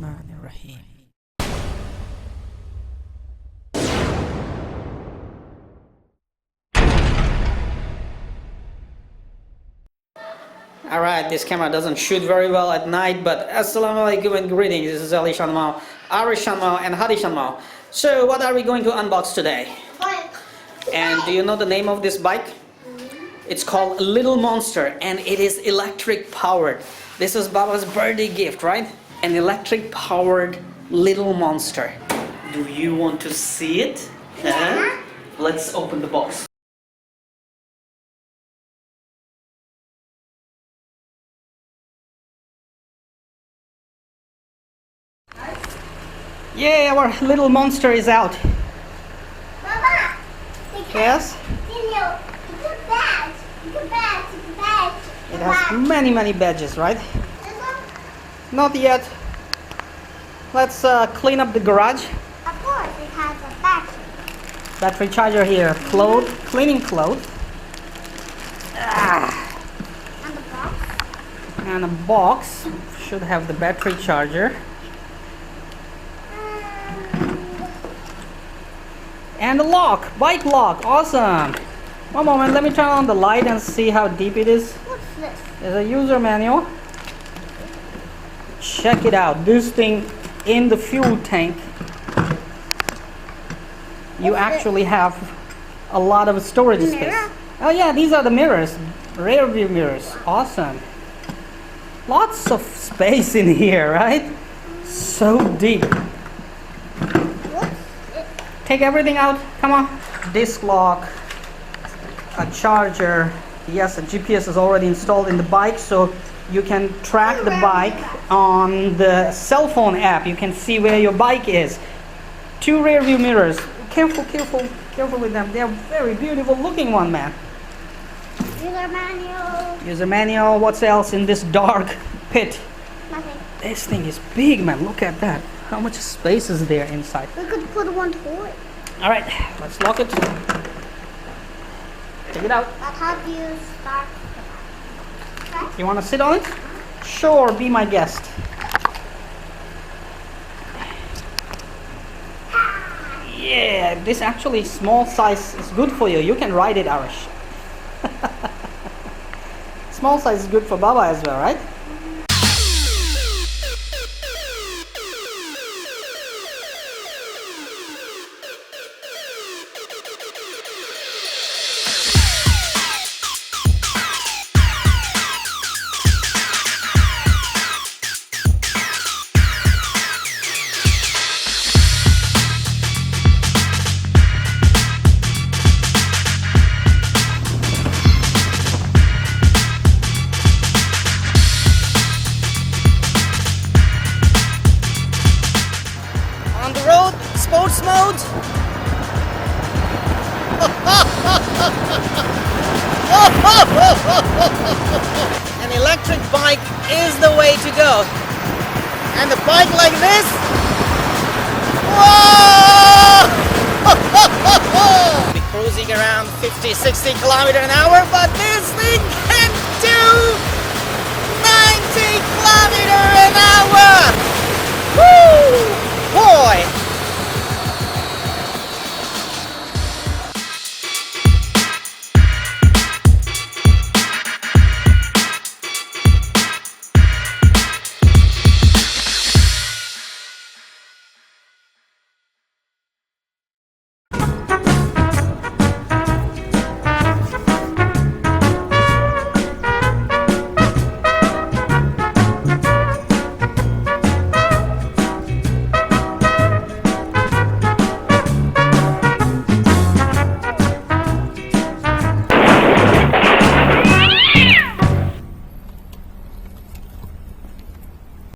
Bismillahirrahmanirrahim. Alright, this camera doesn't shoot very well at night, but Assalamu alaikum and greetings. This is Ali Shanmao, Ari Shanmao and Hadi Shanmao. So what are we going to unbox today? Bike. And do you know the name of this bike? It's called Little Monster and it is electric powered. This is Baba's birthday gift, right? An electric powered Little Monster. Do you want to see it? Yeah. Let's open the box. Yeah, our little monster is out. Mama, Yes? it's a badge. It's a badge. It's a badge. It has many badges, right? This one? Not yet. Let's clean up the garage. Of course, it has a battery. Battery charger here. Cleaning clothes. And the box. And a box. Should have the battery charger. And a lock. Bike lock. Awesome. One moment. Let me turn on the light and see how deep it is. What's this? There's a user manual. Check it out. This thing in the fuel tank. You actually have a lot of storage space. Mirror? Oh yeah, these are the mirrors. Rear view mirrors. Awesome. Lots of space in here, right? So deep. What's it? Take everything out. Come on. Disc lock. A charger. Yes, a GPS is already installed in the bike, so you can track the bike on the cell phone app. You can see where your bike is. 2 rear view mirrors. Careful with them. They're very beautiful looking one, man. User manual. User manual. What's else in this dark pit? Nothing. This thing is big, man. Look at that. How much space is there inside? We could put one toy. All right, let's lock it. Take it out. But how do you start the bike? You want to sit on it? Sure, be my guest. Yeah, this actually small size is good for you. You can ride it, Arish. Small size is good for Baba as well, right? On the road, sports mode. An electric bike is the way to go. And a bike like this, whoa! Be cruising around 50-60 kilometers an hour, but this thing can do 90 kilometers an